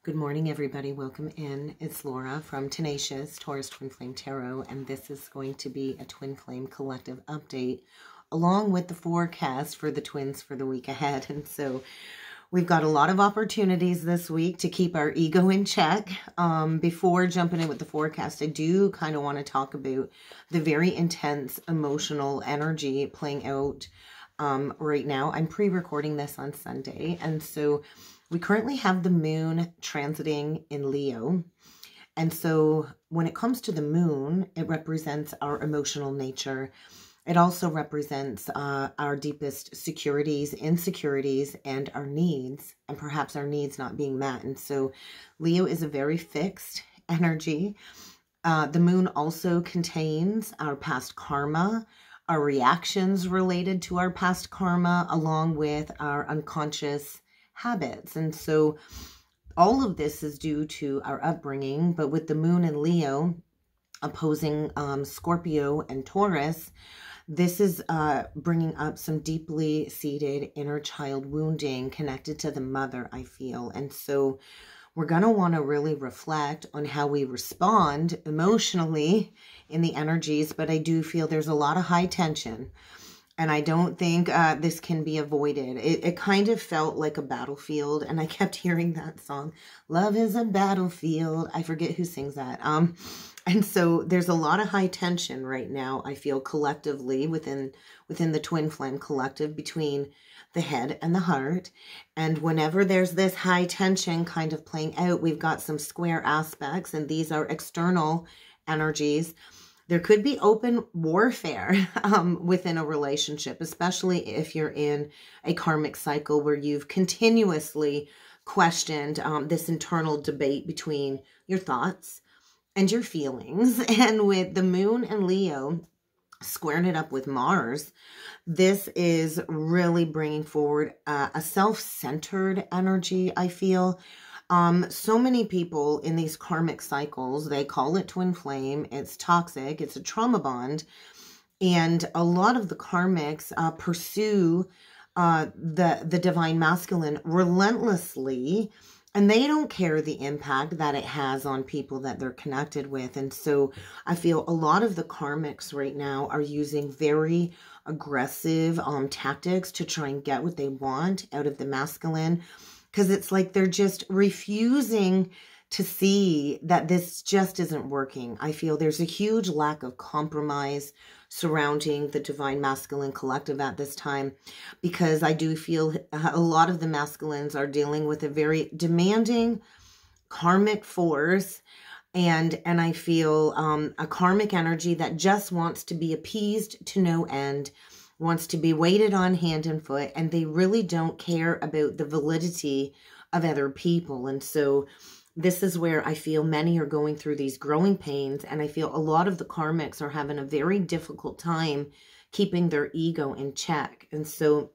Good morning, everybody. Welcome in. It's Laura from Tenacious Taurus Twin Flame Tarot, and this is going to be a Twin Flame Collective update along with the forecast for the twins for the week ahead. And so we've got a lot of opportunities this week to keep our ego in check. Before jumping in with the forecast, I do kind of want to talk about the very intense emotional energy playing out right now. I'm pre-recording this on Sunday, and so we currently have the moon transiting in Leo. And so when it comes to the moon, it represents our emotional nature. It also represents our deepest securities, insecurities, and our needs, and perhaps our needs not being met. And so Leo is a very fixed energy. The moon also contains our past karma, our reactions related to our past karma, along with our unconscious habits. And so all of this is due to our upbringing, but with the moon in Leo opposing Scorpio and Taurus, this is bringing up some deeply seated inner child wounding connected to the mother, I feel. And so we're going to want to really reflect on how we respond emotionally in the energies, but I do feel there's a lot of high tension. And I don't think this can be avoided. It kind of felt like a battlefield. And I kept hearing that song, Love is a Battlefield. I forget who sings that. And so there's a lot of high tension right now, I feel, collectively within the Twin Flame Collective between the head and the heart. And whenever there's this high tension kind of playing out, we've got some square aspects. And these are external energies. There could be open warfare within a relationship, especially if you're in a karmic cycle where you've continuously questioned this internal debate between your thoughts and your feelings. And with the moon and Leo squaring it up with Mars, this is really bringing forward a self-centered energy, I feel. So many people in these karmic cycles, they call it twin flame. It's toxic. It's a trauma bond. And a lot of the karmics pursue the divine masculine relentlessly, and they don't care the impact that it has on people that they're connected with. And so I feel a lot of the karmics right now are using very aggressive tactics to try and get what they want out of the masculine. Because it's like they're just refusing to see that this just isn't working. I feel there's a huge lack of compromise surrounding the Divine Masculine Collective at this time, because I do feel a lot of the masculines are dealing with a very demanding karmic force, and I feel a karmic energy that just wants to be appeased to no end, wants to be waited on hand and foot, and they really don't care about the validity of other people. And so this is where I feel many are going through these growing pains, and I feel a lot of the karmics are having a very difficult time keeping their ego in check. And so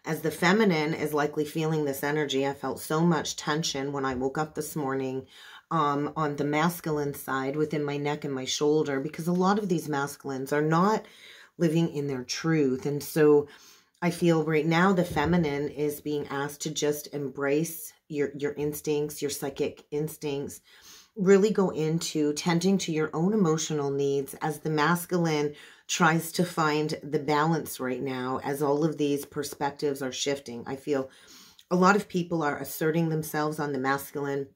as the feminine is likely feeling this energy, I felt so much tension when I woke up this morning on the masculine side within my neck and my shoulder, because a lot of these masculines are not living in their truth. And so I feel right now the feminine is being asked to just embrace your instincts, your psychic instincts, really go into tending to your own emotional needs, as the masculine tries to find the balance right now as all of these perspectives are shifting. I feel a lot of people are asserting themselves on the masculine.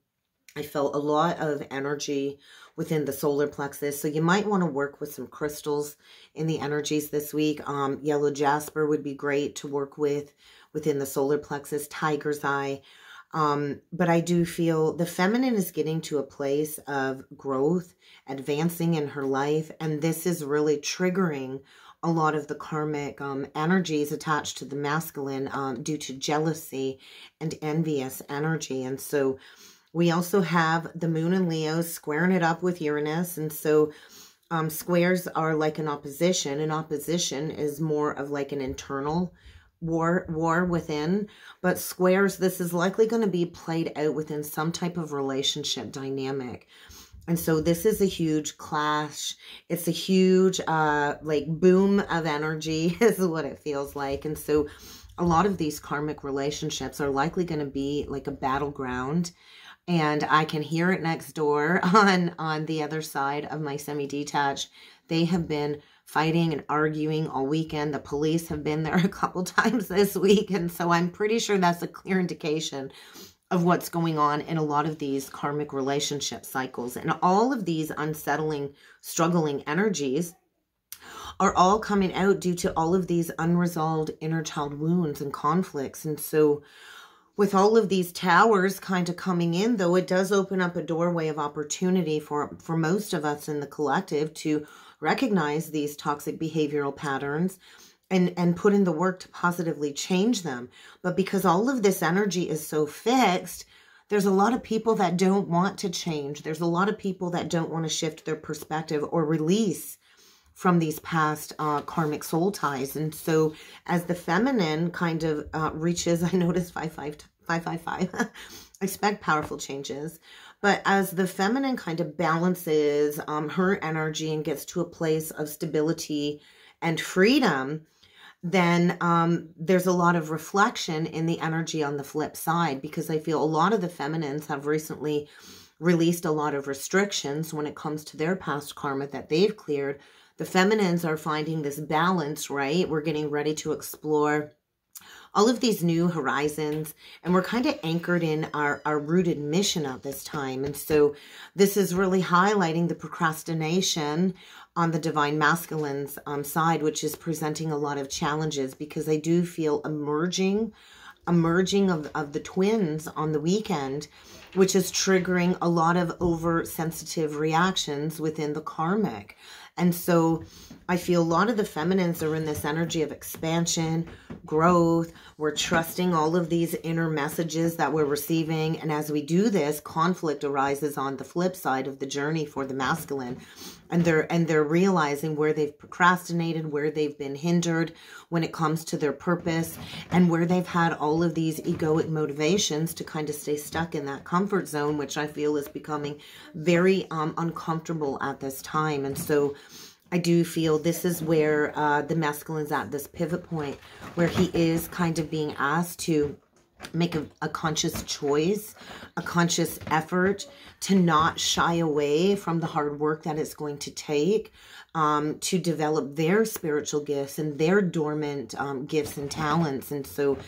I felt a lot of energy within the solar plexus. So you might want to work with some crystals in the energies this week. Yellow jasper would be great to work with within the solar plexus, tiger's eye. But I do feel the feminine is getting to a place of growth, advancing in her life. And this is really triggering a lot of the karmic energies attached to the masculine due to jealousy and envious energy. And so we also have the moon and Leo squaring it up with Uranus. And so squares are like an opposition. An opposition is more of like an internal war within. But squares, this is likely going to be played out within some type of relationship dynamic. And so this is a huge clash. It's a huge like boom of energy is what it feels like. And so a lot of these karmic relationships are likely going to be like a battleground. And I can hear it next door on the other side of my semi-detached. They have been fighting and arguing all weekend. The police have been there a couple times this week. And so I'm pretty sure that's a clear indication of what's going on in a lot of these karmic relationship cycles. And all of these unsettling, struggling energies are all coming out due to all of these unresolved inner child wounds and conflicts. And so with all of these towers kind of coming in, though, it does open up a doorway of opportunity for most of us in the collective to recognize these toxic behavioral patterns and put in the work to positively change them. But because all of this energy is so fixed, there's a lot of people that don't want to change. There's a lot of people that don't want to shift their perspective or release from these past karmic soul ties. And so as the feminine kind of reaches, I noticed 555, expect powerful changes. But as the feminine kind of balances her energy and gets to a place of stability and freedom, then there's a lot of reflection in the energy on the flip side, because I feel a lot of the feminines have recently released a lot of restrictions when it comes to their past karma that they've cleared. The feminines are finding this balance, right? We're getting ready to explore all of these new horizons, and we're kind of anchored in our rooted mission at this time. And so this is really highlighting the procrastination on the divine masculine's side, which is presenting a lot of challenges, because I do feel a merging of the twins on the weekend, which is triggering a lot of oversensitive reactions within the karmic. And so I feel a lot of the feminines are in this energy of expansion, growth. We're trusting all of these inner messages that we're receiving. And as we do this, conflict arises on the flip side of the journey for the masculine. And they're realizing where they've procrastinated, where they've been hindered when it comes to their purpose, and where they've had all of these egoic motivations to kind of stay stuck in that comfort zone, which I feel is becoming very uncomfortable at this time. And so I do feel this is where the masculine's at this pivot point, where he is kind of being asked to make a conscious choice, a conscious effort to not shy away from the hard work that it's going to take to develop their spiritual gifts and their dormant gifts and talents. And so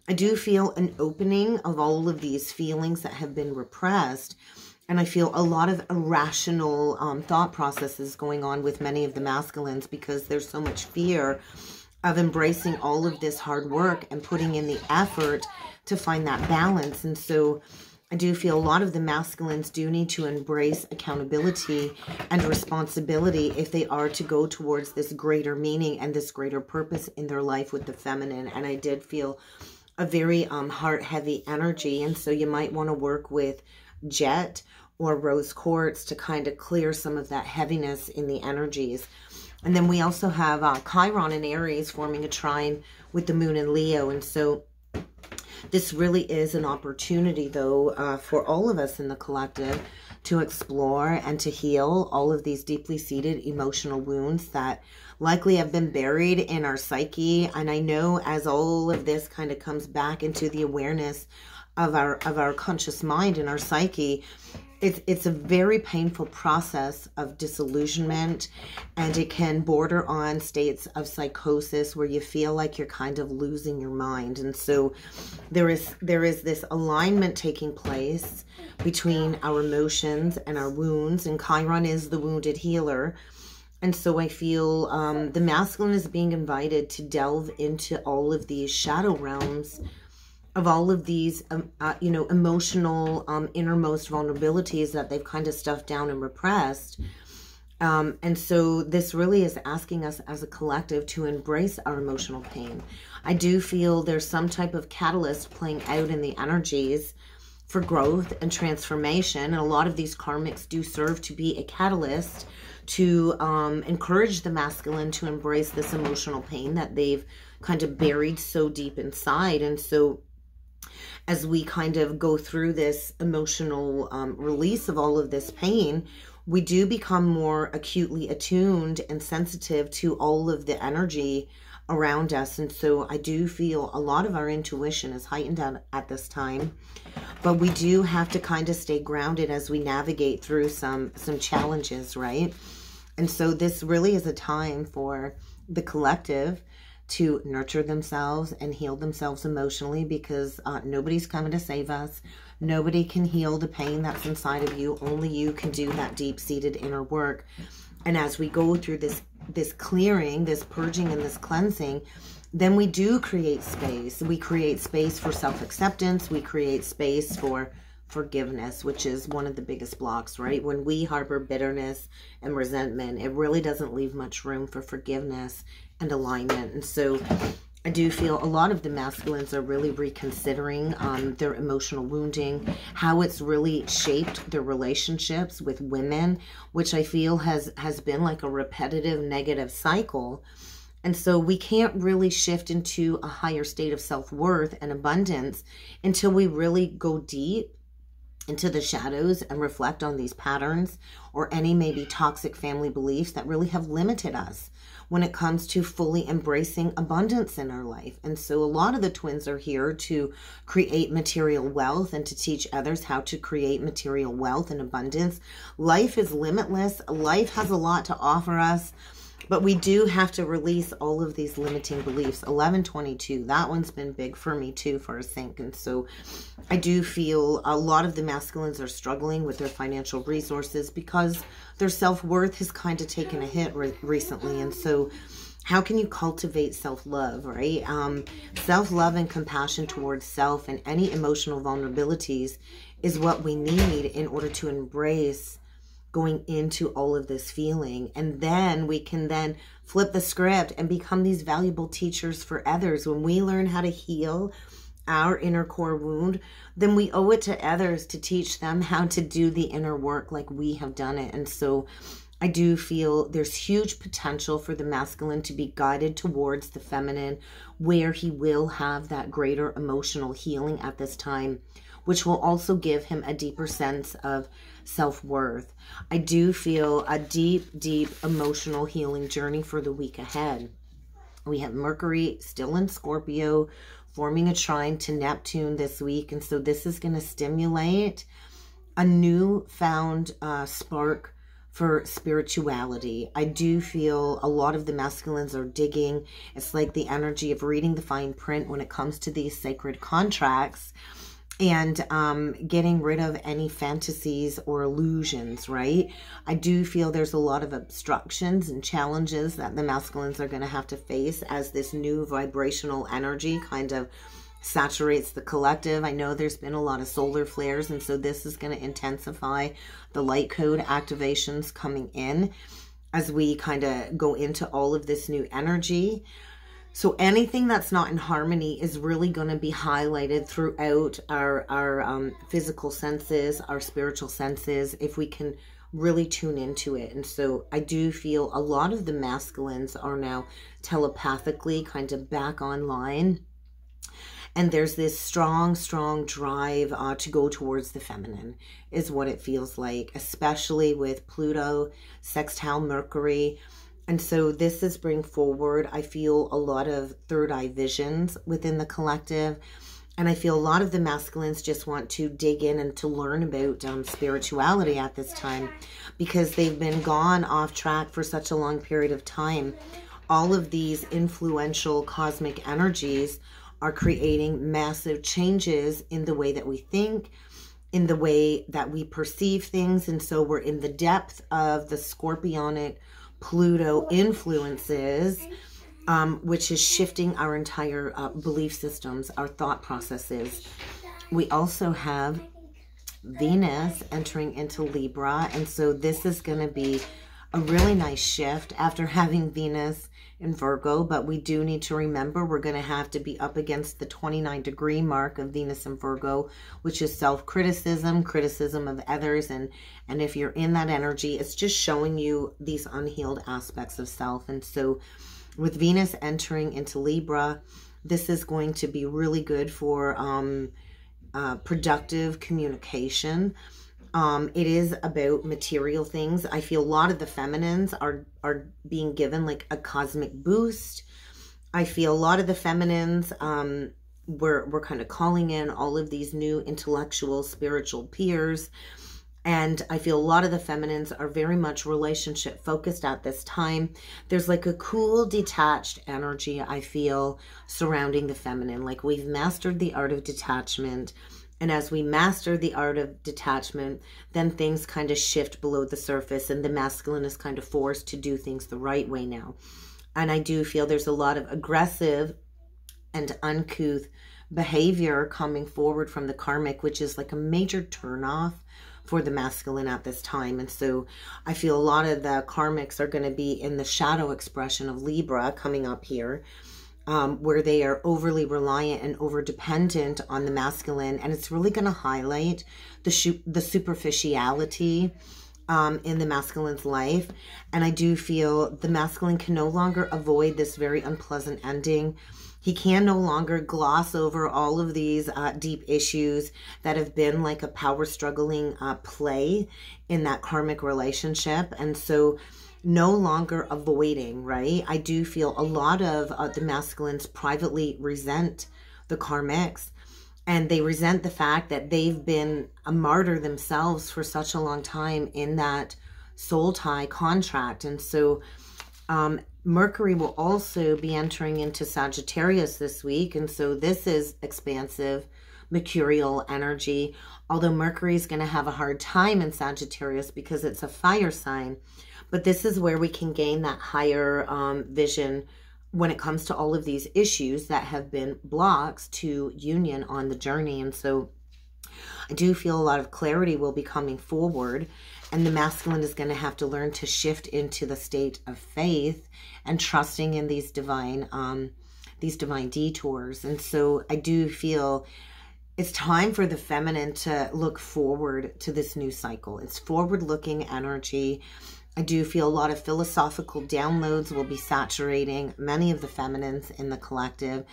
I do feel an opening of all of these feelings that have been repressed. And I feel a lot of irrational thought processes going on with many of the masculines, because there's so much fear of embracing all of this hard work and putting in the effort to find that balance. And so I do feel a lot of the masculines do need to embrace accountability and responsibility if they are to go towards this greater meaning and this greater purpose in their life with the feminine. And I did feel a very heart-heavy energy. And so you might want to work with jet or rose quartz to kind of clear some of that heaviness in the energies. And then we also have Chiron in Aries forming a trine with the moon in Leo. And so this really is an opportunity, though, for all of us in the collective to explore and to heal all of these deeply seated emotional wounds that likely have been buried in our psyche. And I know as all of this kind of comes back into the awareness of our conscious mind and our psyche, it's a very painful process of disillusionment, and it can border on states of psychosis where you feel like you're kind of losing your mind. And so there is this alignment taking place between our emotions and our wounds, and Chiron is the wounded healer. And so I feel the masculine is being invited to delve into all of these shadow realms of all of these, emotional, innermost vulnerabilities that they've kind of stuffed down and repressed. And so this really is asking us as a collective to embrace our emotional pain. I do feel there's some type of catalyst playing out in the energies for growth and transformation. And a lot of these karmics do serve to be a catalyst to encourage the masculine to embrace this emotional pain that they've kind of buried so deep inside. And so as we kind of go through this emotional release of all of this pain, we do become more acutely attuned and sensitive to all of the energy around us. And so I do feel a lot of our intuition is heightened at this time, but we do have to kind of stay grounded as we navigate through some challenges, right? And so this really is a time for the collective to nurture themselves and heal themselves emotionally, because nobody's coming to save us. Nobody can heal the pain that's inside of you. Only you can do that deep-seated inner work. And as we go through this clearing, this purging and this cleansing, then we do create space. We create space for self-acceptance. We create space for forgiveness, which is one of the biggest blocks, right? When we harbor bitterness and resentment, it really doesn't leave much room for forgiveness and alignment. And so I do feel a lot of the masculines are really reconsidering their emotional wounding, how it's really shaped their relationships with women, which I feel has been like a repetitive negative cycle. And so we can't really shift into a higher state of self-worth and abundance until we really go deep into the shadows and reflect on these patterns or any maybe toxic family beliefs that really have limited us when it comes to fully embracing abundance in our life. And so a lot of the twins are here to create material wealth and to teach others how to create material wealth and abundance. Life is limitless. Life has a lot to offer us, but we do have to release all of these limiting beliefs. 1122, that one's been big for me too for a sync. And so I do feel a lot of the masculines are struggling with their financial resources because their self-worth has kind of taken a hit recently. And so how can you cultivate self-love, right? Self-love and compassion towards self and any emotional vulnerabilities is what we need in order to embrace going into all of this feeling. And then we can then flip the script and become these valuable teachers for others. When we learn how to heal our inner core wound, then we owe it to others to teach them how to do the inner work like we have done it. And so I do feel there's huge potential for the masculine to be guided towards the feminine, where he will have that greater emotional healing at this time, which will also give him a deeper sense of self-worth. I do feel a deep, deep emotional healing journey for the week ahead. We have Mercury still in Scorpio, forming a trine to Neptune this week. And so this is going to stimulate a newfound spark for spirituality. I do feel a lot of the masculines are digging. It's like the energy of reading the fine print when it comes to these sacred contracts, and getting rid of any fantasies or illusions, right? I do feel there's a lot of obstructions and challenges that the masculines are going to have to face as this new vibrational energy kind of saturates the collective. I know there's been a lot of solar flares, and so this is going to intensify the light code activations coming in as we kind of go into all of this new energy. So anything that's not in harmony is really going to be highlighted throughout our physical senses, our spiritual senses, if we can really tune into it. And so I do feel a lot of the masculines are now telepathically kind of back online. And there's this strong, strong drive to go towards the feminine is what it feels like, especially with Pluto, sextile Mercury. And so this is bring forward, I feel, a lot of third eye visions within the collective. And I feel a lot of the masculines just want to dig in and to learn about spirituality at this time, because they've been gone off track for such a long period of time. All of these influential cosmic energies are creating massive changes in the way that we think, in the way that we perceive things. And so we're in the depth of the scorpionic Pluto influences, which is shifting our entire belief systems, our thought processes. We also have Venus entering into Libra, and so this is going to be a really nice shift after having Venus in Virgo, but we do need to remember we're going to have to be up against the 29-degree mark of Venus in Virgo, which is self-criticism, criticism of others, and if you're in that energy, it's just showing you these unhealed aspects of self. And so with Venus entering into Libra, this is going to be really good for productive communication. It is about material things. I feel a lot of the feminines are being given like a cosmic boost. I feel a lot of the feminines, we're kind of calling in all of these new intellectual, spiritual peers. And I feel a lot of the feminines are very much relationship focused at this time. There's like a cool, detached energy, I feel, surrounding the feminine. Like we've mastered the art of detachment. And as we master the art of detachment, then things kind of shift below the surface and the masculine is kind of forced to do things the right way now. And I do feel there's a lot of aggressive and uncouth behavior coming forward from the karmic, which is like a major turnoff for the masculine at this time. And so I feel a lot of the karmics are going to be in the shadow expression of Libra coming up here, where they are overly reliant and over dependent on the masculine. And it's really going to highlight the superficiality in the masculine's life. And I do feel the masculine can no longer avoid this very unpleasant ending. He can no longer gloss over all of these deep issues that have been like a power struggling play in that karmic relationship. And so no longer avoiding, right? I do feel a lot of the masculines privately resent the karmics, and they resent the fact that they've been a martyr themselves for such a long time in that soul tie contract. And so Mercury will also be entering into Sagittarius this week. And so this is expansive, mercurial energy. Although Mercury is going to have a hard time in Sagittarius because it's a fire sign. But this is where we can gain that higher vision when it comes to all of these issues that have been blocks to union on the journey. And so I do feel a lot of clarity will be coming forward, and the masculine is going to have to learn to shift into the state of faith and trusting in these divine detours. And so I do feel it's time for the feminine to look forward to this new cycle. It's forward-looking energy. I do feel a lot of philosophical downloads will be saturating many of the feminines in the collective.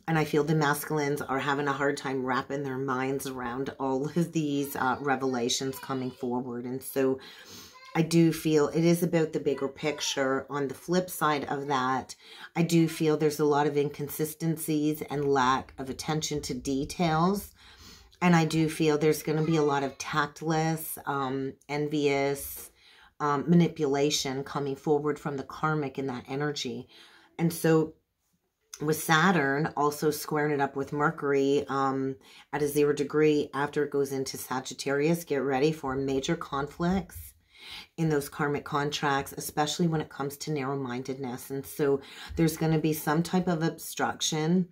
And I feel the masculines are having a hard time wrapping their minds around all of these revelations coming forward. And so I do feel it is about the bigger picture. On the flip side of that, I do feel there's a lot of inconsistencies and lack of attention to details. And I do feel there's going to be a lot of tactless, envious manipulation coming forward from the karmic in that energy. And so with Saturn also squaring it up with Mercury at a 0 degree after it goes into Sagittarius, get ready for major conflicts in those karmic contracts, especially when it comes to narrow-mindedness. And so there's going to be some type of obstruction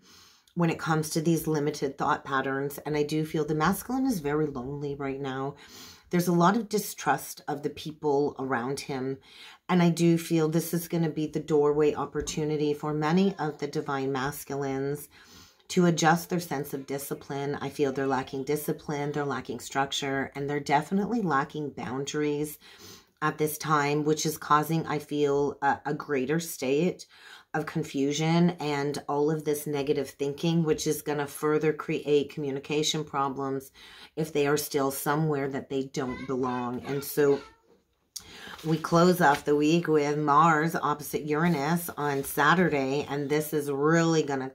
when it comes to these limited thought patterns. And I do feel the masculine is very lonely right now. There's a lot of distrust of the people around him. And I do feel this is going to be the doorway opportunity for many of the divine masculines to adjust their sense of discipline. I feel they're lacking discipline, they're lacking structure, and they're definitely lacking boundaries at this time, which is causing, I feel, a greater state of confusion and all of this negative thinking, which is going to further create communication problems if they are still somewhere that they don't belong. And so we close off the week with Mars opposite Uranus on Saturday, and this is really going to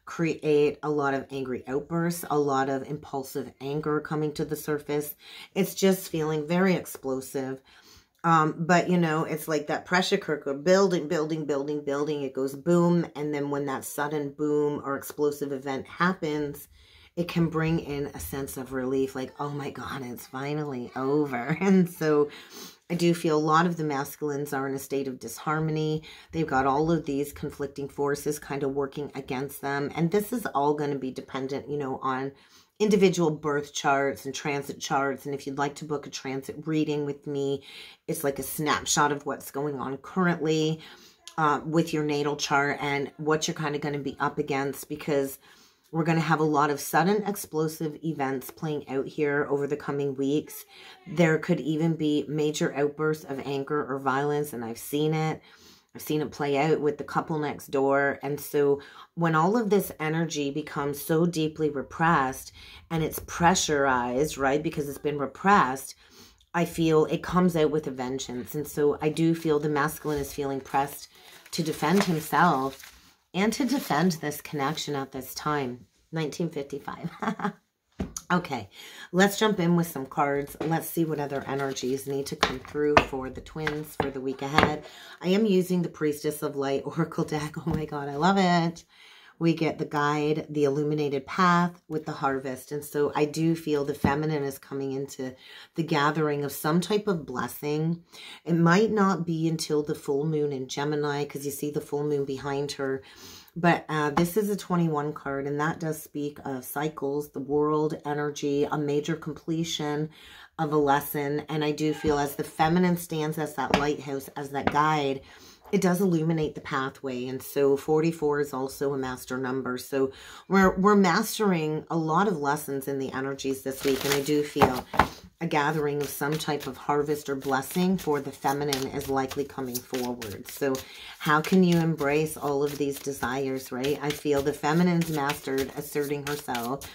create a lot of angry outbursts, a lot of impulsive anger coming to the surface. It's just feeling very explosive. But, you know, it's like that pressure cooker, building. It goes boom. And then when that sudden boom or explosive event happens, it can bring in a sense of relief. Like, oh my God, it's finally over. And so I do feel a lot of the masculines are in a state of disharmony. They've got all of these conflicting forces kind of working against them. And this is all going to be dependent, you know, on individual birth charts and transit charts. And if you'd like to book a transit reading with me, it's like a snapshot of what's going on currently with your natal chart and what you're kind of going to be up against, because we're going to have a lot of sudden explosive events playing out here over the coming weeks. There could even be major outbursts of anger or violence, and I've seen it. I've seen it play out with the couple next door. And so when all of this energy becomes so deeply repressed and it's pressurized, right, because it's been repressed, I feel it comes out with a vengeance. And so I do feel the masculine is feeling pressed to defend himself and to defend this connection at this time. 1955. Okay, let's jump in with some cards. Let's see what other energies need to come through for the twins for the week ahead. I am using the Priestess of Light Oracle deck. Oh my God, I love it. We get the guide, the illuminated path with the harvest. And so I do feel the feminine is coming into the gathering of some type of blessing. It might not be until the full moon in Gemini, because you see the full moon behind her. But this is a 21 card, and that does speak of cycles, the world, energy, a major completion of a lesson. And I do feel as the feminine stands as that lighthouse, as that guide, it does illuminate the pathway. And so 44 is also a master number. So we're mastering a lot of lessons in the energies this week. And I do feel a gathering of some type of harvest or blessing for the feminine is likely coming forward. So how can you embrace all of these desires, right? I feel the feminine's mastered asserting herself,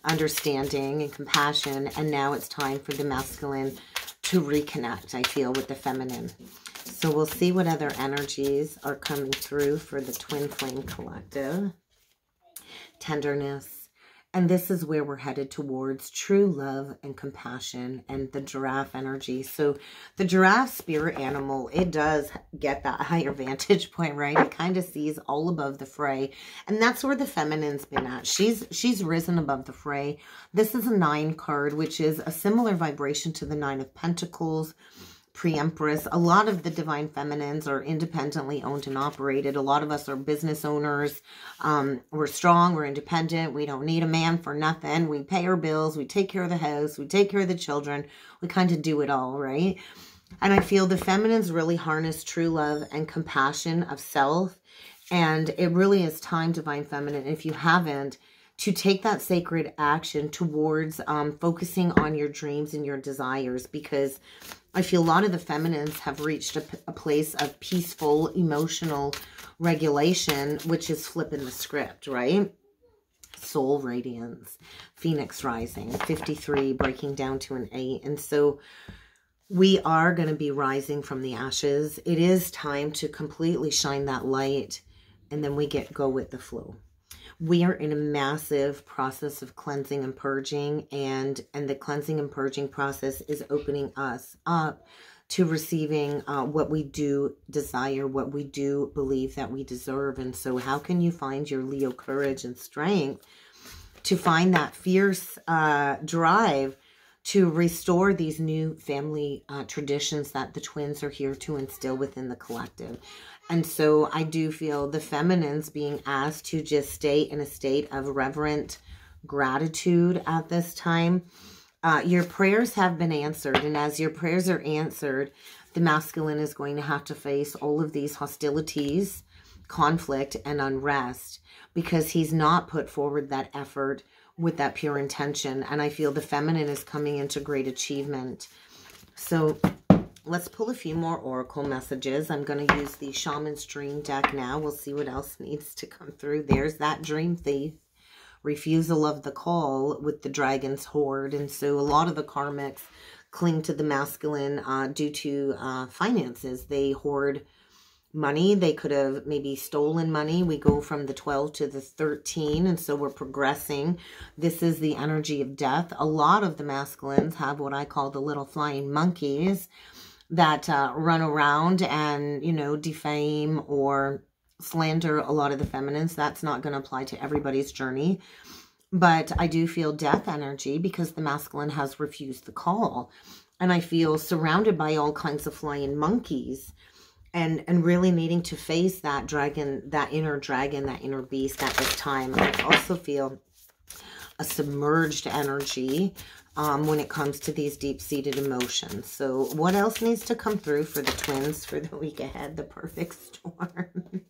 understanding and compassion. And now it's time for the masculine to reconnect, I feel, with the feminine. So we'll see what other energies are coming through for the Twin Flame Collective. Tenderness. And this is where we're headed towards true love and compassion and the giraffe energy. So the giraffe spirit animal, it does get that higher vantage point, right? It kind of sees all above the fray. And that's where the feminine's been at. She's risen above the fray. This is a 9 card, which is a similar vibration to the 9 of Pentacles. Pre-Empress. A lot of the divine feminines are independently owned and operated. A lot of us are business owners. We're strong. We're independent. We don't need a man for nothing. We pay our bills. We take care of the house. We take care of the children. We kind of do it all, right? And I feel the feminines really harness true love and compassion of self. And it really is time, divine feminine, if you haven't, to take that sacred action towards focusing on your dreams and your desires, because I feel a lot of the feminines have reached a place of peaceful emotional regulation, which is flipping the script, right? Soul radiance, Phoenix rising, 53, breaking down to an 8. And so we are going to be rising from the ashes. It is time to completely shine that light, and then we go with the flow. We are in a massive process of cleansing and purging, and the cleansing and purging process is opening us up to receiving what we do desire, what we do believe that we deserve. And so how can you find your Leo courage and strength to find that fierce drive to restore these new family traditions that the twins are here to instill within the collective? And so I do feel the feminines being asked to just stay in a state of reverent gratitude at this time. Your prayers have been answered. And as your prayers are answered, the masculine is going to have to face all of these hostilities, conflict, and unrest, because he's not put forward that effort with that pure intention. And I feel the feminine is coming into great achievement. So let's pull a few more oracle messages. I'm going to use the Shaman's Dream deck now. We'll see what else needs to come through. There's that dream thief. Refusal of the call with the dragon's horde. And so a lot of the karmics cling to the masculine due to finances. They hoard money. They could have maybe stolen money. We go from the 12 to the 13, and so we're progressing. This is the energy of death. A lot of the masculines have what I call the little flying monkeys that run around and, you know, defame or slander a lot of the feminines. That's not going to apply to everybody's journey. But I do feel death energy because the masculine has refused the call. And I feel surrounded by all kinds of flying monkeys and really needing to face that dragon, that inner beast at this time. I also feel a submerged energy when it comes to these deep-seated emotions. So what else needs to come through for the twins for the week ahead? The perfect storm.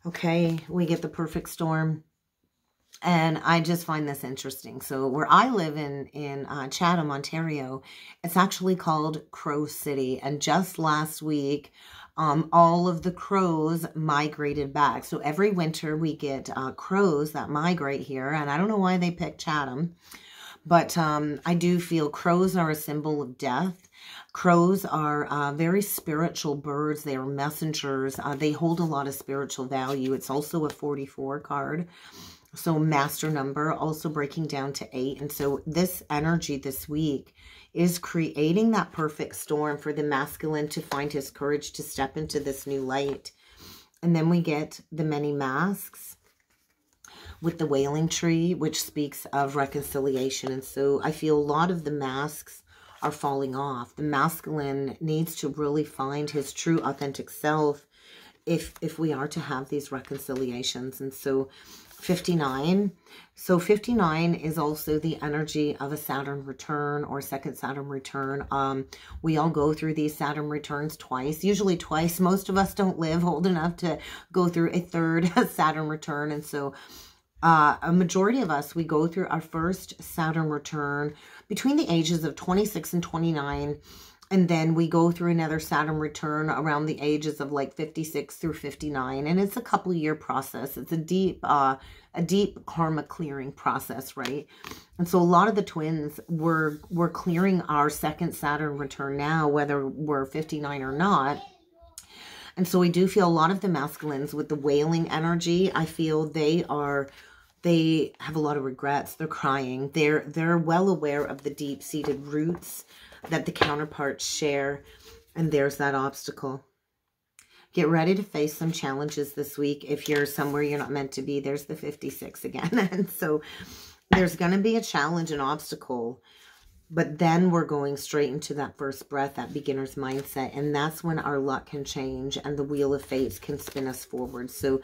Okay, we get the perfect storm. And I just find this interesting. So where I live in Chatham, Ontario, it's actually called Crow City. And just last week, all of the crows migrated back. So every winter we get crows that migrate here. And I don't know why they picked Chatham. But I do feel crows are a symbol of death. Crows are very spiritual birds. They are messengers. They hold a lot of spiritual value. It's also a 44 card. So master number, also breaking down to 8. And so this energy this week is creating that perfect storm for the masculine to find his courage to step into this new light. And then we get the many masks with the wailing tree, which speaks of reconciliation. And so I feel a lot of the masks are falling off. The masculine needs to really find his true authentic self if we are to have these reconciliations. And so 59. So 59 is also the energy of a Saturn return or second Saturn return. We all go through these Saturn returns twice, usually twice. Most of us don't live old enough to go through a third Saturn return. And so a majority of us, we go through our first Saturn return between the ages of 26 and 29. And then we go through another Saturn return around the ages of like 56 through 59. And it's a couple-year process. It's a deep karma clearing process, right? And so a lot of the twins, we're clearing our second Saturn return now, whether we're 59 or not. And so we do feel a lot of the masculines with the wailing energy. I feel they have a lot of regrets. They're crying. They're well aware of the deep-seated roots that the counterparts share. And there's that obstacle. Get ready to face some challenges this week. If you're somewhere you're not meant to be, there's the 56 again. And so there's going to be a challenge, an obstacle. But then we're going straight into that first breath, that beginner's mindset. And that's when our luck can change and the wheel of fates can spin us forward. So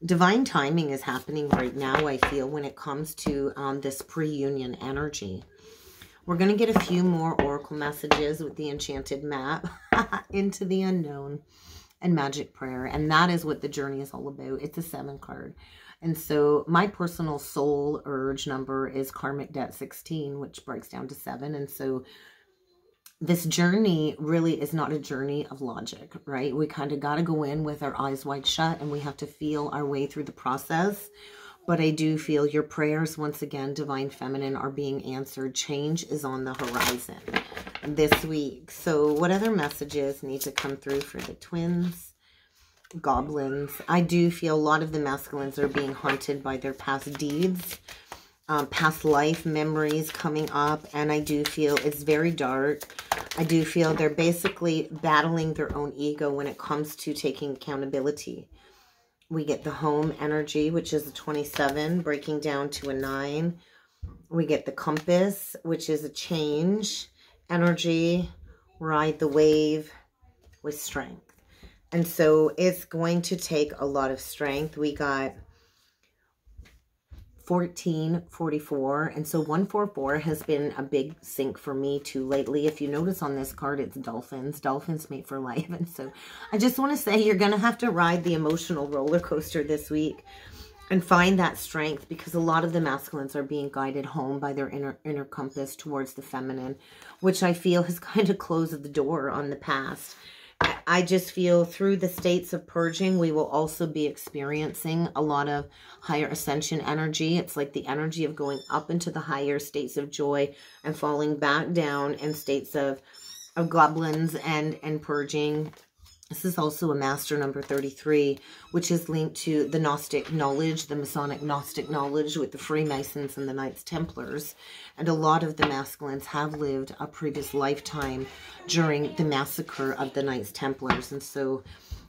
divine timing is happening right now, I feel, when it comes to this pre-union energy. We're going to get a few more oracle messages with the enchanted map, Into the Unknown, and magic prayer. And that is what the journey is all about. It's a 7 card. And so my personal soul urge number is Karmic debt 16, which breaks down to 7. And so this journey really is not a journey of logic, right? We kind of got to go in with our eyes wide shut and we have to feel our way through the process. But I do feel your prayers, once again, Divine Feminine, are being answered. Change is on the horizon this week. So what other messages need to come through for the twins? Goblins. I do feel a lot of the masculines are being haunted by their past deeds, past life memories coming up. And I do feel it's very dark. I do feel they're basically battling their own ego when it comes to taking accountability. We get the home energy, which is a 27, breaking down to a 9. We get the compass, which is a change energy, ride the wave with strength. And so it's going to take a lot of strength. We got 1444. And so 144 has been a big sync for me too lately. If you notice on this card, it's dolphins. Dolphins mate for life. And so I just want to say you're going to have to ride the emotional roller coaster this week and find that strength, because a lot of the masculines are being guided home by their inner compass towards the feminine, which I feel has kind of closed the door on the past. I just feel through the states of purging, we will also be experiencing a lot of higher ascension energy. It's like the energy of going up into the higher states of joy and falling back down in states of goblins and purging. This is also a master number 33, which is linked to the Gnostic knowledge, the Masonic Gnostic knowledge with the Freemasons and the Knights Templars. And a lot of the masculines have lived a previous lifetime during the massacre of the Knights Templars. And so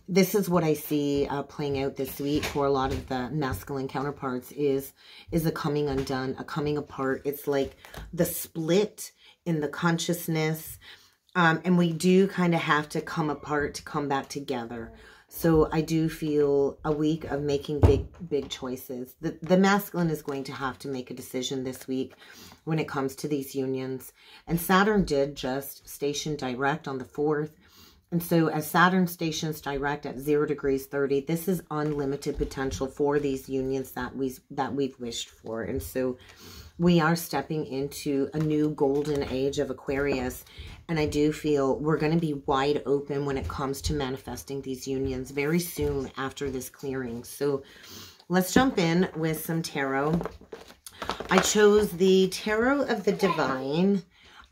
this is what I see playing out this week for a lot of the masculine counterparts is a coming undone, a coming apart. It's like the split in the consciousness. And we do kind of have to come apart to come back together. So I do feel a week of making big choices. The masculine is going to have to make a decision this week when it comes to these unions. And Saturn did just station direct on the 4th. And so as Saturn stations direct at 0 degrees 30, this is unlimited potential for these unions that we've wished for. And so we are stepping into a new golden age of Aquarius. And I do feel we're going to be wide open when it comes to manifesting these unions very soon after this clearing. So let's jump in with some tarot. I chose the Tarot of the Divine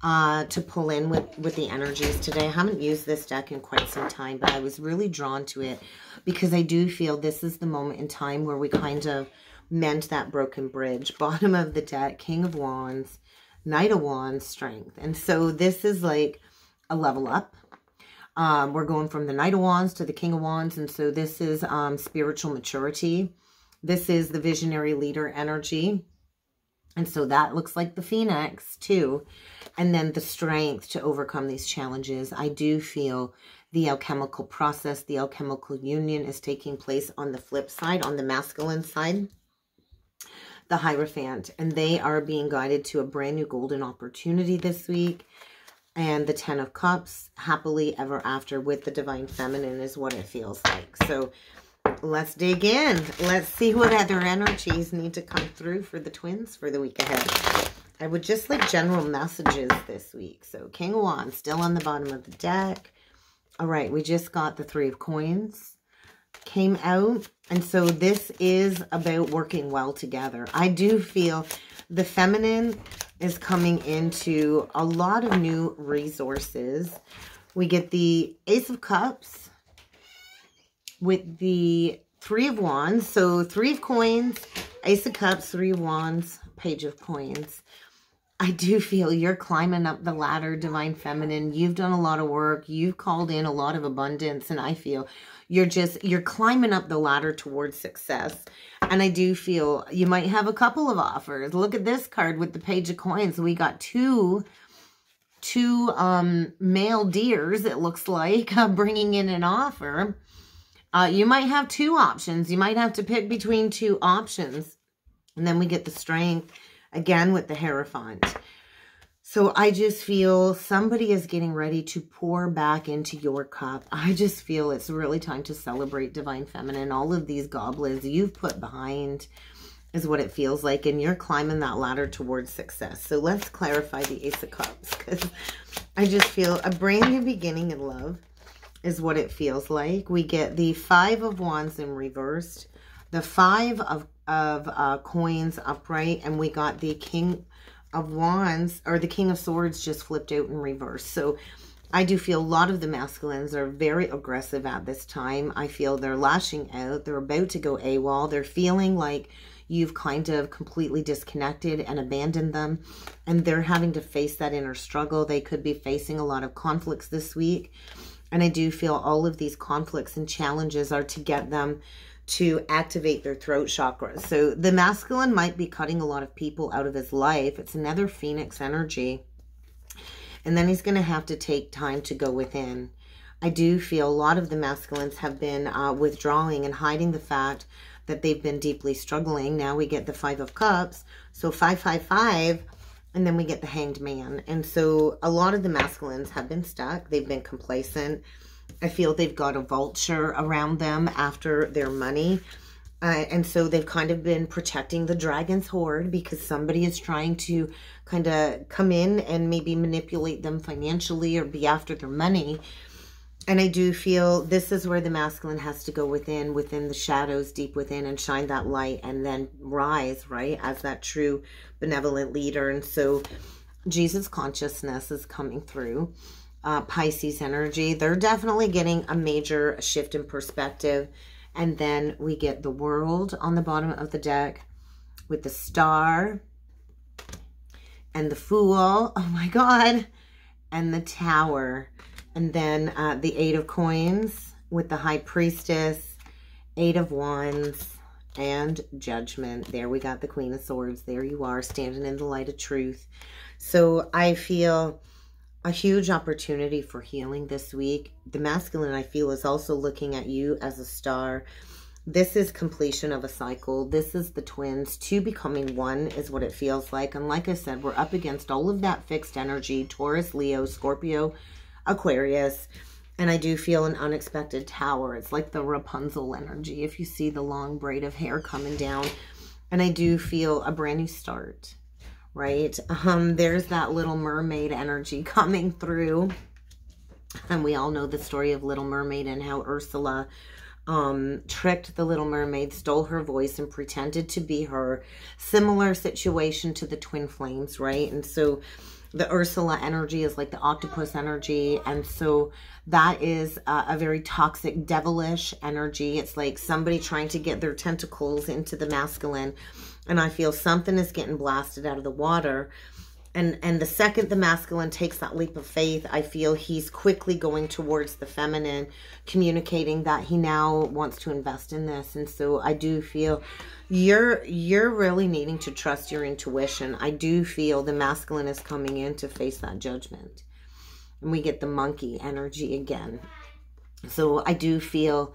to pull in with the energies today. I haven't used this deck in quite some time, but I was really drawn to it because I do feel this is the moment in time where we kind of mend that broken bridge. Bottom of the deck, King of Wands, Knight of Wands, Strength. And so this is like a level up. We're going from the Knight of Wands to the King of Wands. And so this is spiritual maturity. This is the visionary leader energy. And so that looks like the Phoenix too. And then the strength to overcome these challenges. I do feel the alchemical process, the alchemical union is taking place on the flip side, on the masculine side. The Hierophant. And they are being guided to a brand new golden opportunity this week. And the Ten of Cups, happily ever after with the Divine Feminine is what it feels like. So let's dig in. Let's see what other energies need to come through for the twins for the week ahead. I would just like general messages this week. So King of Wands still on the bottom of the deck. All right, we just got the Three of Coins came out. And so this is about working well together. I do feel the feminine is coming into a lot of new resources. We get the Ace of Cups with the Three of Wands. So Three of Coins, Ace of Cups, Three of Wands, Page of Coins. I do feel you're climbing up the ladder, Divine Feminine. You've done a lot of work. You've called in a lot of abundance. And I feel you're climbing up the ladder towards success. And I do feel you might have a couple of offers. Look at this card with the Page of Coins. We got two male deers, it looks like, bringing in an offer. You might have two options. You might have to pick between two options. And then we get the Strength again with the Hierophant. So I just feel somebody is getting ready to pour back into your cup. I just feel it's really time to celebrate Divine Feminine. All of these goblins you've put behind is what it feels like. And you're climbing that ladder towards success. So let's clarify the Ace of Cups. Because I just feel a brand new beginning in love is what it feels like. We get the Five of Wands in reversed. The Five of Coins upright. And we got the King of Wands, or the King of Swords just flipped out in reverse. So I do feel a lot of the masculines are very aggressive at this time. I feel they're lashing out. They're about to go AWOL. They're feeling like you've kind of completely disconnected and abandoned them. And they're having to face that inner struggle. They could be facing a lot of conflicts this week. And I do feel all of these conflicts and challenges are to get them to activate their throat chakra. So the masculine might be cutting a lot of people out of his life. It's another Phoenix energy. And then he's going to have to take time to go within. I do feel a lot of the masculines have been withdrawing and hiding the fact that they've been deeply struggling. Now we get the Five of Cups. So 555, and then we get the Hanged Man. And so a lot of the masculines have been stuck. They've been complacent. I feel they've got a vulture around them after their money. And so they've kind of been protecting the dragon's hoard because somebody is trying to kind of come in and maybe manipulate them financially or be after their money. And I do feel this is where the masculine has to go within the shadows, deep within, and shine that light and then rise, right, as that true benevolent leader. And so Jesus consciousness is coming through. Pisces energy, they're definitely getting a major shift in perspective. And then we get the World on the bottom of the deck with the Star and the Fool, oh my God, and the Tower. And then the Eight of Coins with the High Priestess, Eight of Wands, and Judgment. There we got the Queen of Swords. There you are, standing in the light of truth. So I feel a huge opportunity for healing this week. The masculine, I feel, is also looking at you as a star. This is completion of a cycle. This is the twins. Two becoming one is what it feels like. And like I said, we're up against all of that fixed energy. Taurus, Leo, Scorpio, Aquarius. And I do feel an unexpected tower. It's like the Rapunzel energy. If you see the long braid of hair coming down. And I do feel a brand new start. Right? There's that Little Mermaid energy coming through. And we all know the story of Little Mermaid and how Ursula tricked the Little Mermaid, stole her voice and pretended to be her. Similar situation to the twin flames, right? And so the Ursula energy is like the octopus energy. And so that is a very toxic, devilish energy. It's like somebody trying to get their tentacles into the masculine. And I feel something is getting blasted out of the water. And the second the masculine takes that leap of faith, I feel he's quickly going towards the feminine, communicating that he now wants to invest in this. And so I do feel you're really needing to trust your intuition. I do feel the masculine is coming in to face that judgment. And we get the monkey energy again. So I do feel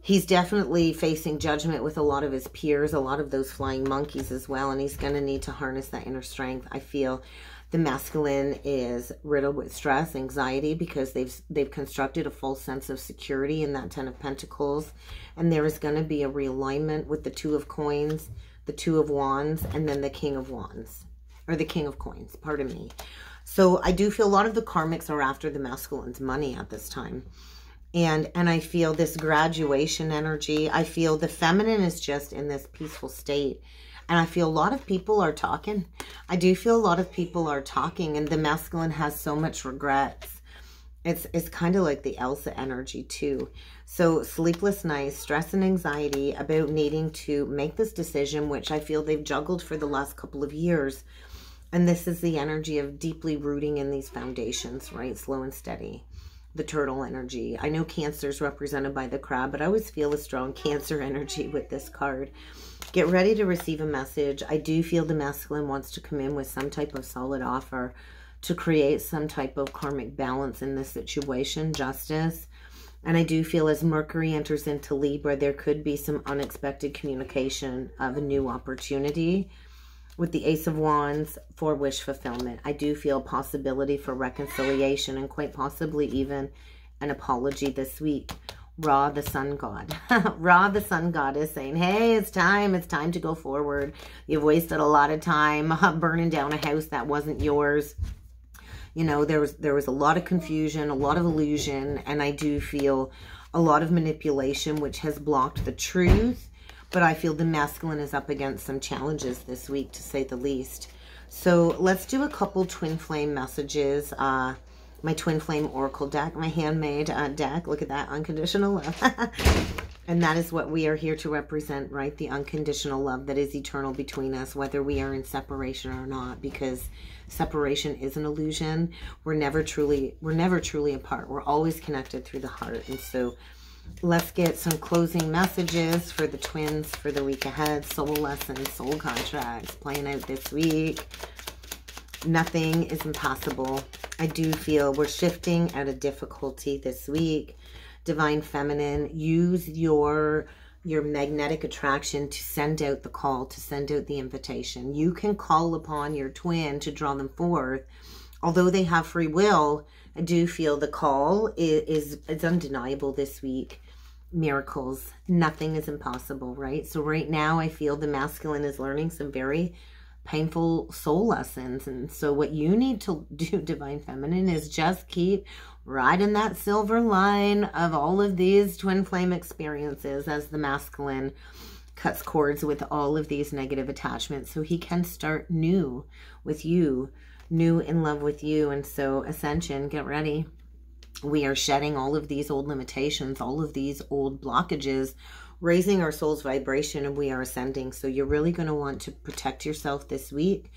he's definitely facing judgment with a lot of his peers, a lot of those flying monkeys as well. And he's going to need to harness that inner strength. I feel the masculine is riddled with stress, anxiety, because they've constructed a false sense of security in that 10 of Pentacles. And there is going to be a realignment with the 2 of Coins, the 2 of Wands, and then the King of Wands. Or the King of Coins, pardon me. So I do feel a lot of the karmics are after the masculine's money at this time. And I feel this graduation energy. I feel the feminine is just in this peaceful state. And I feel a lot of people are talking. I do feel a lot of people are talking. And the masculine has so much regrets. It's kind of like the Elsa energy too. So sleepless nights, stress and anxiety about needing to make this decision, which I feel they've juggled for the last couple of years. And this is the energy of deeply rooting in these foundations, right? Slow and steady. The turtle energy. I know Cancer is represented by the crab, but I always feel a strong Cancer energy with this card. Get ready to receive a message. I do feel the masculine wants to come in with some type of solid offer to create some type of karmic balance in this situation, justice. And I do feel as Mercury enters into Libra, there could be some unexpected communication of a new opportunity. With the Ace of Wands for wish fulfillment, I do feel a possibility for reconciliation and quite possibly even an apology this week. Ra, the sun god. Ra, the sun god is saying, hey, it's time to go forward. You've wasted a lot of time burning down a house that wasn't yours. You know, there was a lot of confusion, a lot of illusion, and I do feel a lot of manipulation, which has blocked the truth. But I feel the masculine is up against some challenges this week, to say the least. So let's do a couple twin flame messages. My twin flame oracle deck, my handmade deck. Look at that, unconditional love. And that is what we are here to represent, right? The unconditional love that is eternal between us, whether we are in separation or not, because separation is an illusion. We're never truly apart. We're always connected through the heart. And so let's get some closing messages for the twins for the week ahead. Soul lessons, soul contracts playing out this week. Nothing is impossible. I do feel we're shifting out of difficulty this week. Divine Feminine, use your magnetic attraction to send out the call, to send out the invitation. You can call upon your twin to draw them forth. Although they have free will, I do feel the call is undeniable this week. Miracles. Nothing is impossible, right? So right now I feel the masculine is learning some very painful soul lessons. And so what you need to do, Divine Feminine, is just keep riding that silver line of all of these twin flame experiences as the masculine cuts cords with all of these negative attachments so he can start new with you, new in love with you. And so Ascension, get ready. We are shedding all of these old limitations, all of these old blockages, raising our soul's vibration, and we are ascending. So you're really going to want to protect yourself this week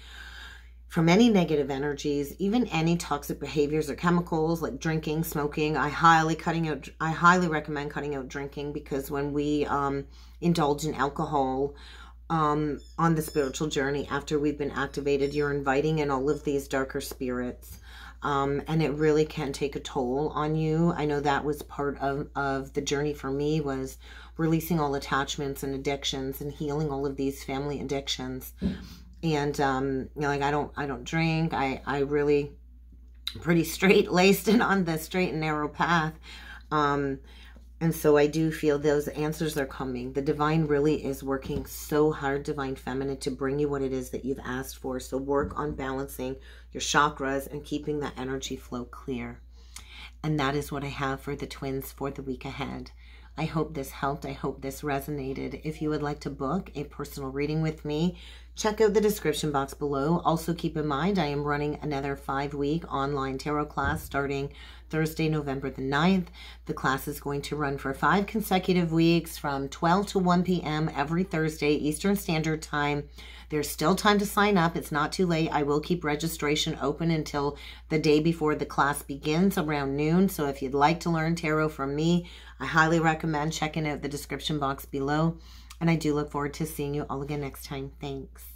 from any negative energies, even any toxic behaviors or chemicals like drinking, smoking. I highly recommend cutting out drinking, because when we indulge in alcohol on the spiritual journey after we've been activated, you're inviting in all of these darker spirits. And it really can take a toll on you. I know that was part of the journey for me, was releasing all attachments and addictions and healing all of these family addictions. And, you know, like I don't drink. I really pretty straight-laced and on the straight and narrow path. And so I do feel those answers are coming. The divine really is working so hard, Divine Feminine, to bring you what it is that you've asked for. So work on balancing your chakras and keeping that energy flow clear. And that is what I have for the twins for the week ahead. I hope this helped. I hope this resonated. If you would like to book a personal reading with me, check out the description box below. Also keep in mind, I am running another 5-week online tarot class starting Thursday, November the 9th. The class is going to run for 5 consecutive weeks from 12 to 1 p.m. every Thursday, Eastern Standard Time. There's still time to sign up. It's not too late. I will keep registration open until the day before the class begins around noon. So if you'd like to learn tarot from me, I highly recommend checking out the description box below. And I do look forward to seeing you all again next time. Thanks.